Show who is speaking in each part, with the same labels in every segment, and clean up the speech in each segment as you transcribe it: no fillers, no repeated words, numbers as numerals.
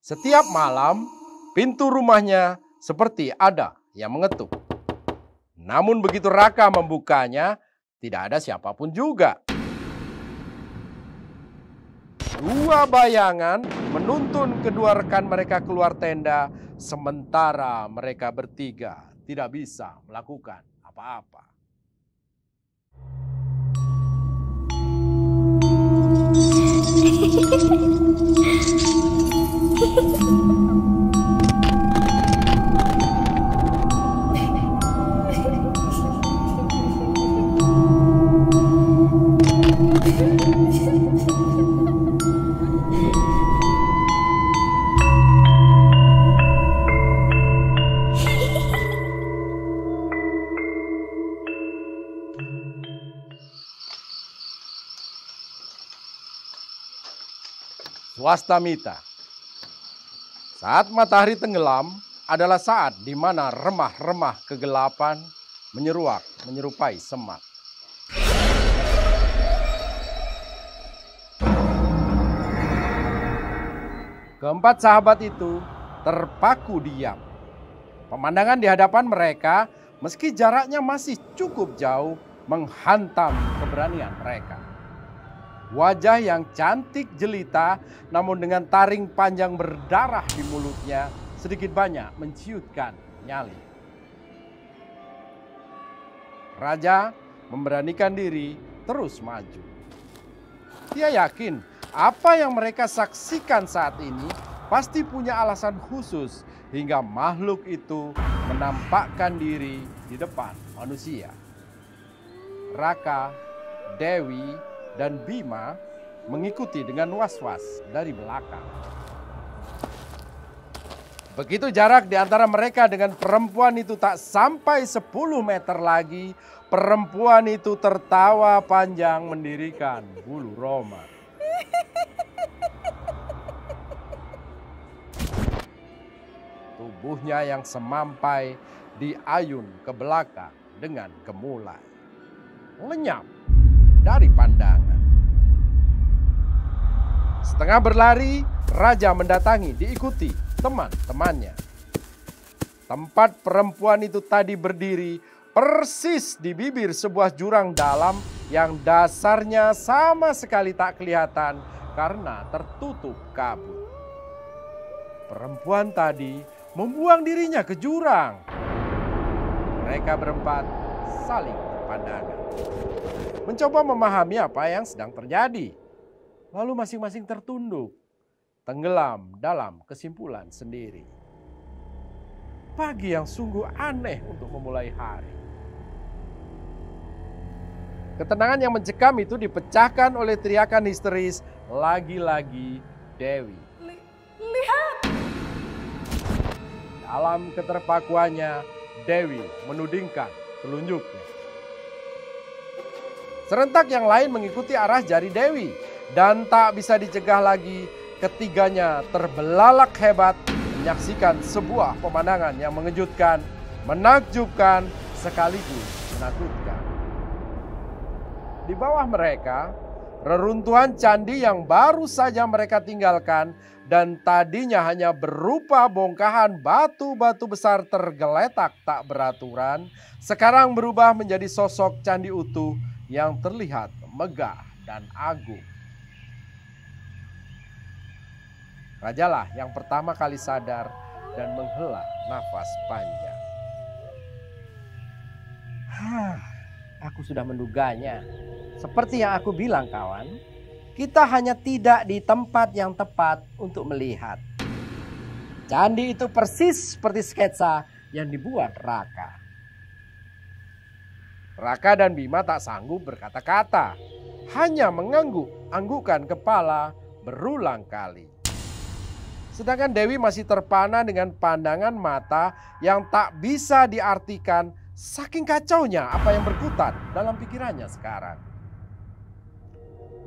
Speaker 1: Setiap malam, pintu rumahnya seperti ada yang mengetuk. Namun begitu Raka membukanya, tidak ada siapapun juga. Dua bayangan menuntun kedua rekan mereka keluar tenda, sementara mereka bertiga tidak bisa melakukan apa-apa. Swastamita. Saat matahari tenggelam adalah saat di mana remah-remah kegelapan menyerupai semak. Keempat sahabat itu terpaku diam. Pemandangan di hadapan mereka, meski jaraknya masih cukup jauh, menghantam keberanian mereka. Wajah yang cantik jelita, namun dengan taring panjang berdarah di mulutnya, sedikit banyak menciutkan nyali. Raja memberanikan diri terus maju. Dia yakin apa yang mereka saksikan saat ini pasti punya alasan khusus hingga makhluk itu menampakkan diri di depan manusia. Raka, Dewi, dan Bima mengikuti dengan was-was dari belakang. Begitu jarak di antara mereka dengan perempuan itu tak sampai 10 meter lagi, perempuan itu tertawa panjang mendirikan bulu roma. Tubuhnya yang semampai diayun ke belakang dengan gemulai. Lenyap dari pandangan. Setengah berlari, Raja mendatangi diikuti teman-temannya. Tempat perempuan itu tadi berdiri persis di bibir sebuah jurang dalam yang dasarnya sama sekali tak kelihatan karena tertutup kabut. Perempuan tadi membuang dirinya ke jurang. Mereka berempat saling berpandangan, mencoba memahami apa yang sedang terjadi. Lalu masing-masing tertunduk, tenggelam dalam kesimpulan sendiri. Pagi yang sungguh aneh untuk memulai hari. Ketenangan yang mencekam itu dipecahkan oleh teriakan histeris lagi-lagi Dewi.
Speaker 2: Lihat!
Speaker 1: Dalam keterpakuannya, Dewi menudingkan telunjuknya. Serentak yang lain mengikuti arah jari Dewi. Dan tak bisa dicegah lagi, ketiganya terbelalak hebat menyaksikan sebuah pemandangan yang mengejutkan, menakjubkan, sekaligus menakutkan. Di bawah mereka, reruntuhan candi yang baru saja mereka tinggalkan dan tadinya hanya berupa bongkahan batu-batu besar tergeletak tak beraturan, sekarang berubah menjadi sosok candi utuh yang terlihat megah dan agung. Rajalah yang pertama kali sadar dan menghela nafas panjang. Aku sudah menduganya. Seperti yang aku bilang kawan, kita hanya tidak di tempat yang tepat untuk melihat. Candi itu persis seperti sketsa yang dibuat Raka. Raka dan Bima tak sanggup berkata-kata, hanya mengangguk-anggukan kepala berulang kali. Sedangkan Dewi masih terpana dengan pandangan mata yang tak bisa diartikan saking kacaunya apa yang berkutat dalam pikirannya sekarang.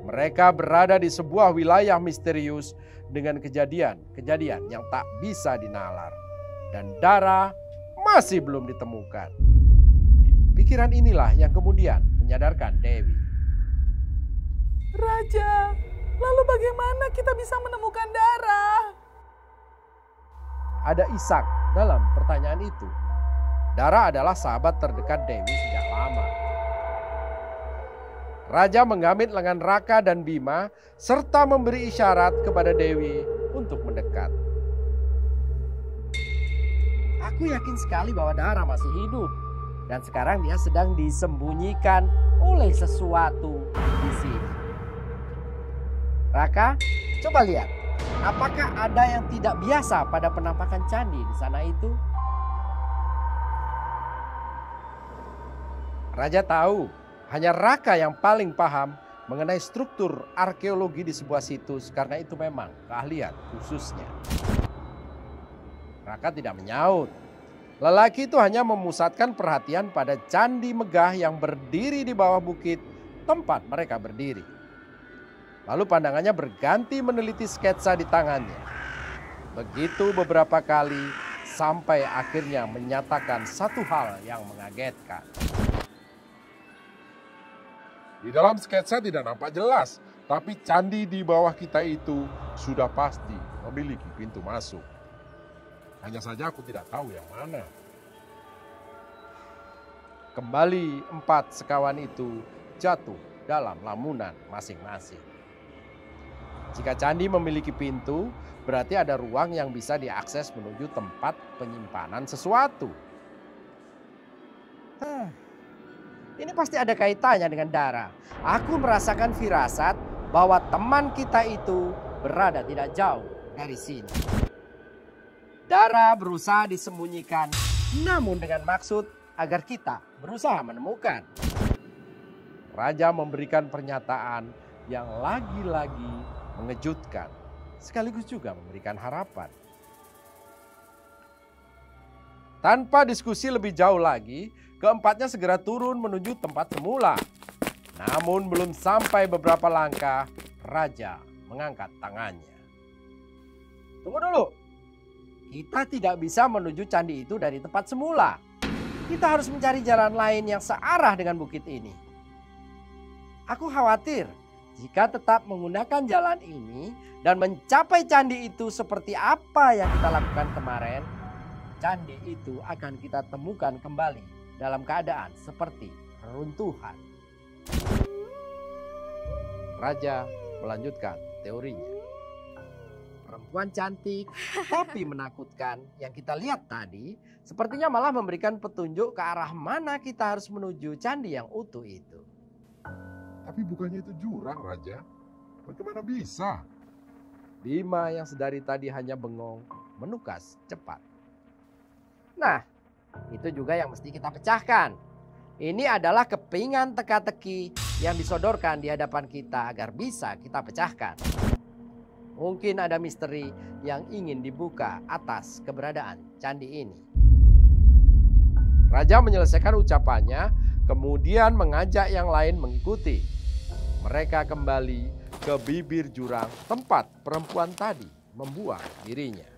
Speaker 1: Mereka berada di sebuah wilayah misterius dengan kejadian-kejadian yang tak bisa dinalar. Dan darah masih belum ditemukan. Pikiran inilah yang kemudian menyadarkan Dewi.
Speaker 2: Raja, lalu bagaimana kita bisa menemukan darah?
Speaker 1: ada Ishak dalam pertanyaan itu. Dara adalah sahabat terdekat Dewi sejak lama. Raja menggamit lengan Raka dan Bima serta memberi isyarat kepada Dewi untuk mendekat. Aku yakin sekali bahwa Dara masih hidup dan sekarang dia sedang disembunyikan oleh sesuatu di sini. Raka, coba lihat. Apakah ada yang tidak biasa pada penampakan candi di sana itu? Raja tahu hanya Raka yang paling paham mengenai struktur arkeologi di sebuah situs karena itu memang keahlian khususnya. Raka tidak menyaut. Lelaki itu hanya memusatkan perhatian pada candi megah yang berdiri di bawah bukit tempat mereka berdiri. Lalu pandangannya berganti meneliti sketsa di tangannya. Begitu beberapa kali sampai akhirnya menyatakan satu hal yang mengagetkan.
Speaker 2: Di dalam sketsa tidak nampak jelas, tapi candi di bawah kita itu sudah pasti memiliki pintu masuk. Hanya saja aku tidak tahu yang mana.
Speaker 1: Kembali 4 sekawan itu jatuh dalam lamunan masing-masing. Jika candi memiliki pintu, berarti ada ruang yang bisa diakses menuju tempat penyimpanan sesuatu. Ini pasti ada kaitannya dengan Dara. Aku merasakan firasat bahwa teman kita itu berada tidak jauh dari sini. Dara berusaha disembunyikan, namun dengan maksud agar kita berusaha menemukan. Raja memberikan pernyataan yang lagi-lagi mengejutkan, sekaligus juga memberikan harapan. Tanpa diskusi lebih jauh lagi, keempatnya segera turun menuju tempat semula. Namun belum sampai beberapa langkah, Raja mengangkat tangannya. Tunggu dulu. Kita tidak bisa menuju candi itu dari tempat semula. Kita harus mencari jalan lain yang searah dengan bukit ini. Aku khawatir jika tetap menggunakan jalan ini dan mencapai candi itu seperti apa yang kita lakukan kemarin, candi itu akan kita temukan kembali dalam keadaan seperti reruntuhan. Raja melanjutkan teorinya. Perempuan cantik tapi menakutkan yang kita lihat tadi sepertinya malah memberikan petunjuk ke arah mana kita harus menuju candi yang utuh itu.
Speaker 2: Tapi bukannya itu jurang, Raja? Bagaimana bisa?
Speaker 1: Bima yang sedari tadi hanya bengong menukas cepat. Nah, itu juga yang mesti kita pecahkan. Ini adalah kepingan teka-teki yang disodorkan di hadapan kita agar bisa kita pecahkan. Mungkin ada misteri yang ingin dibuka atas keberadaan candi ini. Raja menyelesaikan ucapannya, kemudian mengajak yang lain mengikuti. Mereka kembali ke bibir jurang tempat perempuan tadi membuang dirinya.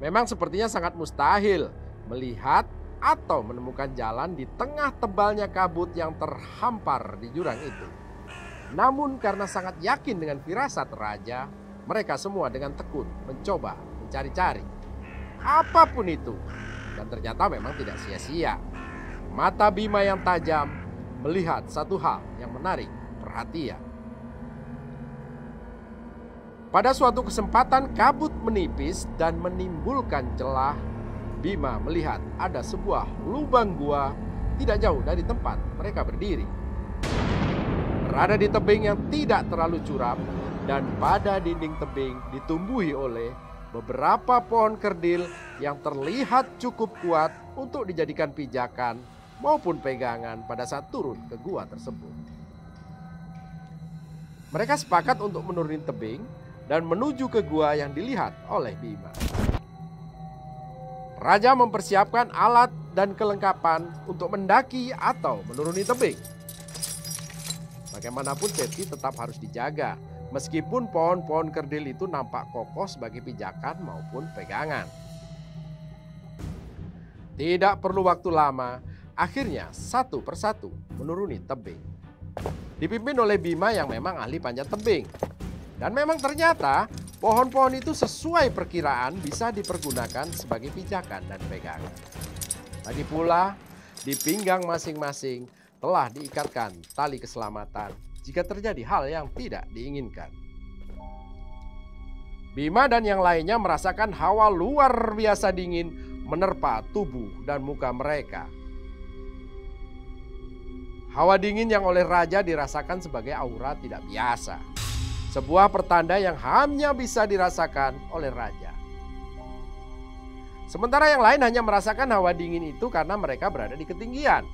Speaker 1: Memang sepertinya sangat mustahil melihat atau menemukan jalan di tengah tebalnya kabut yang terhampar di jurang itu. Namun karena sangat yakin dengan firasat Raja, mereka semua dengan tekun mencoba mencari-cari apapun itu. Dan ternyata memang tidak sia-sia. Mata Bima yang tajam melihat satu hal yang menarik perhatian. Pada suatu kesempatan kabut menipis dan menimbulkan celah, Bima melihat ada sebuah lubang gua tidak jauh dari tempat mereka berdiri. Berada di tebing yang tidak terlalu curam dan pada dinding tebing ditumbuhi oleh beberapa pohon kerdil yang terlihat cukup kuat untuk dijadikan pijakan maupun pegangan pada saat turun ke gua tersebut. Mereka sepakat untuk menuruni tebing dan menuju ke gua yang dilihat oleh Bima. Raja mempersiapkan alat dan kelengkapan untuk mendaki atau menuruni tebing. Bagaimanapun safety tetap harus dijaga, meskipun pohon-pohon kerdil itu nampak kokoh sebagai pijakan maupun pegangan. Tidak perlu waktu lama, akhirnya satu persatu menuruni tebing. Dipimpin oleh Bima yang memang ahli panjat tebing. Dan memang ternyata Pohon-pohon itu sesuai perkiraan bisa dipergunakan sebagai pijakan dan pegangan. Lagi pula, di pinggang masing-masing telah diikatkan tali keselamatan jika terjadi hal yang tidak diinginkan. Bima dan yang lainnya merasakan hawa luar biasa dingin menerpa tubuh dan muka mereka. Hawa dingin yang oleh raja dirasakan sebagai aura tidak biasa. Sebuah pertanda yang hanya bisa dirasakan oleh raja. Sementara yang lain hanya merasakan hawa dingin itu karena mereka berada di ketinggian.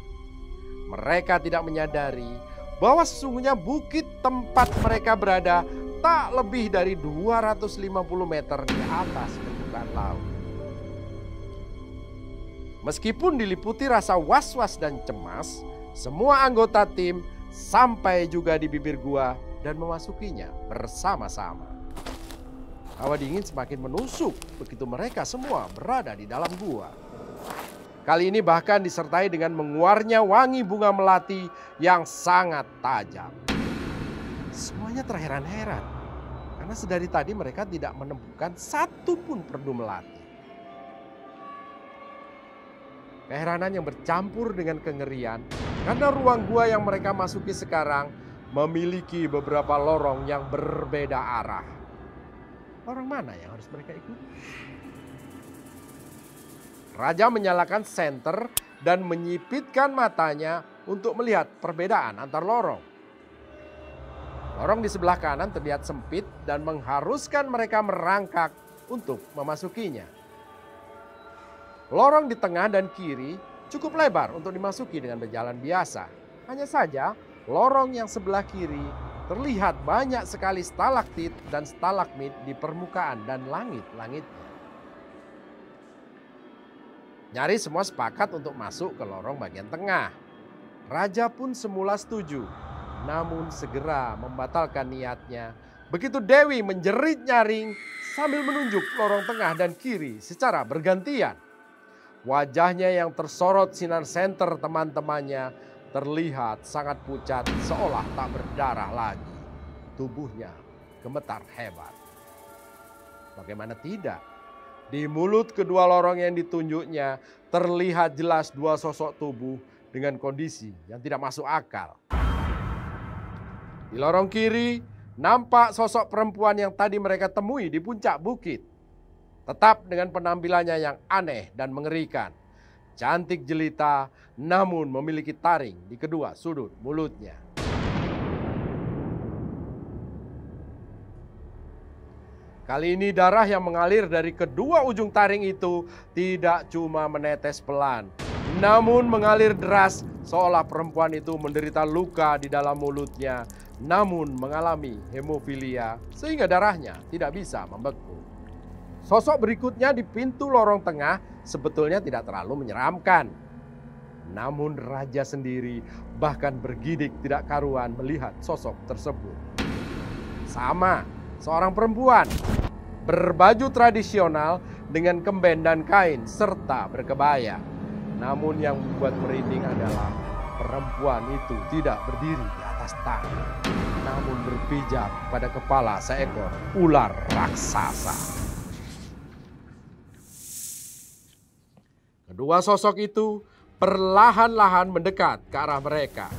Speaker 1: Mereka tidak menyadari bahwa sesungguhnya bukit tempat mereka berada tak lebih dari 250 meter di atas permukaan laut. Meskipun diliputi rasa was-was dan cemas, semua anggota tim sampai juga di bibir gua dan memasukinya bersama-sama. Hawa dingin semakin menusuk begitu mereka semua berada di dalam gua. Kali ini bahkan disertai dengan menguarnya wangi bunga melati yang sangat tajam. Semuanya terheran-heran karena sedari tadi mereka tidak menemukan satu pun perdu melati. Keheranan yang bercampur dengan kengerian karena ruang gua yang mereka masuki sekarang memiliki beberapa lorong yang berbeda arah. Lorong mana yang harus mereka ikuti? Raja menyalakan senter dan menyipitkan matanya untuk melihat perbedaan antar lorong. Lorong di sebelah kanan terlihat sempit dan mengharuskan mereka merangkak untuk memasukinya. Lorong di tengah dan kiri cukup lebar untuk dimasuki dengan berjalan biasa. Hanya saja lorong yang sebelah kiri terlihat banyak sekali stalaktit dan stalagmit di permukaan dan langit-langitnya. Nyaris semua sepakat untuk masuk ke lorong bagian tengah. Raja pun semula setuju, namun segera membatalkan niatnya. Begitu Dewi menjerit nyaring sambil menunjuk lorong tengah dan kiri secara bergantian. Wajahnya yang tersorot sinar senter teman-temannya terlihat sangat pucat seolah tak berdarah lagi. Tubuhnya gemetar hebat. Bagaimana tidak? Di mulut kedua lorong yang ditunjuknya terlihat jelas dua sosok tubuh dengan kondisi yang tidak masuk akal. Di lorong kiri nampak sosok perempuan yang tadi mereka temui di puncak bukit. Tetap dengan penampilannya yang aneh dan mengerikan. Cantik jelita namun memiliki taring di kedua sudut mulutnya. Kali ini darah yang mengalir dari kedua ujung taring itu tidak cuma menetes pelan, namun mengalir deras seolah perempuan itu menderita luka di dalam mulutnya, namun mengalami hemofilia sehingga darahnya tidak bisa membeku. Sosok berikutnya di pintu lorong tengah sebetulnya tidak terlalu menyeramkan. Namun raja sendiri bahkan bergidik tidak karuan melihat sosok tersebut. Sama, seorang perempuan berbaju tradisional dengan kemben dan kain serta berkebaya. Namun yang membuat merinding adalah perempuan itu tidak berdiri di atas tangan, namun berpijak pada kepala seekor ular raksasa. Kedua sosok itu perlahan-lahan mendekat ke arah mereka.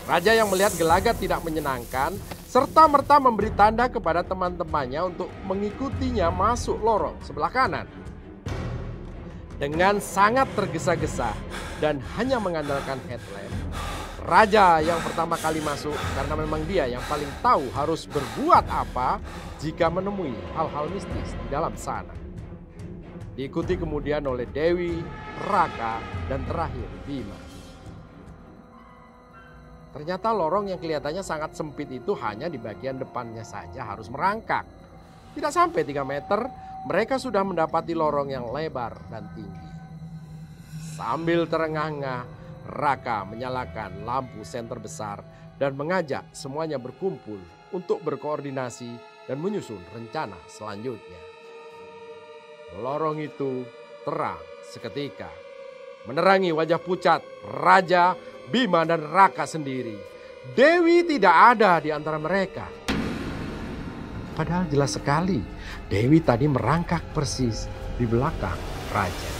Speaker 1: Raja yang melihat gelagat tidak menyenangkan, serta-merta memberi tanda kepada teman-temannya untuk mengikutinya masuk lorong sebelah kanan. Dengan sangat tergesa-gesa dan hanya mengandalkan headlamp, raja yang pertama kali masuk karena memang dia yang paling tahu harus berbuat apa jika menemui hal-hal mistis di dalam sana. Diikuti kemudian oleh Dewi, Raka, dan terakhir Bima. Ternyata lorong yang kelihatannya sangat sempit itu hanya di bagian depannya saja harus merangkak. Tidak sampai 3 meter, mereka sudah mendapati lorong yang lebar dan tinggi. Sambil terengah-engah, Raka menyalakan lampu senter besar dan mengajak semuanya berkumpul untuk berkoordinasi dan menyusun rencana selanjutnya. Lorong itu terang seketika, menerangi wajah pucat Raja, Bima, dan Raka sendiri. Dewi tidak ada di antara mereka. Padahal jelas sekali Dewi tadi merangkak persis di belakang raja.